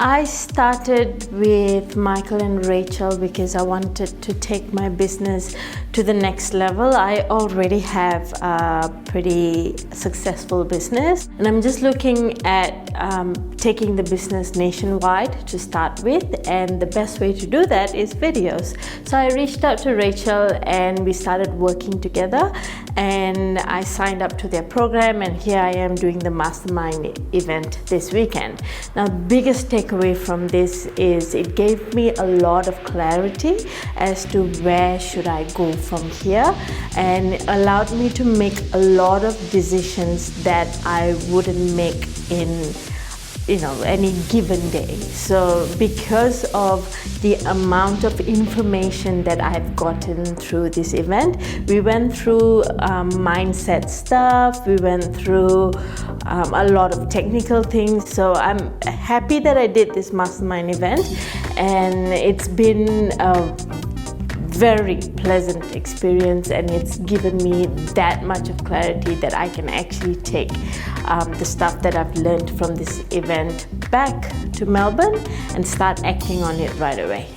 I started with Michael and Rachel because I wanted to take my business to the next level. I already have a pretty successful business, and I'm just looking at taking the business nationwide to start with, and the best way to do that is videos. So I reached out to Rachel and we started working together, and I signed up to their program, and here I am doing the mastermind event this weekend. Now, the biggest takeaway from this is it gave me a lot of clarity as to where should I go from here, and allowed me to make a lot of decisions that I wouldn't make in any given day. So because of the amount of information that I've gotten through this event, we went through mindset stuff, we went through a lot of technical things. So I'm happy that I did this mastermind event, and it's been a very pleasant experience, and it's given me that much of clarity that I can actually take the stuff that I've learned from this event back to Melbourne and start acting on it right away.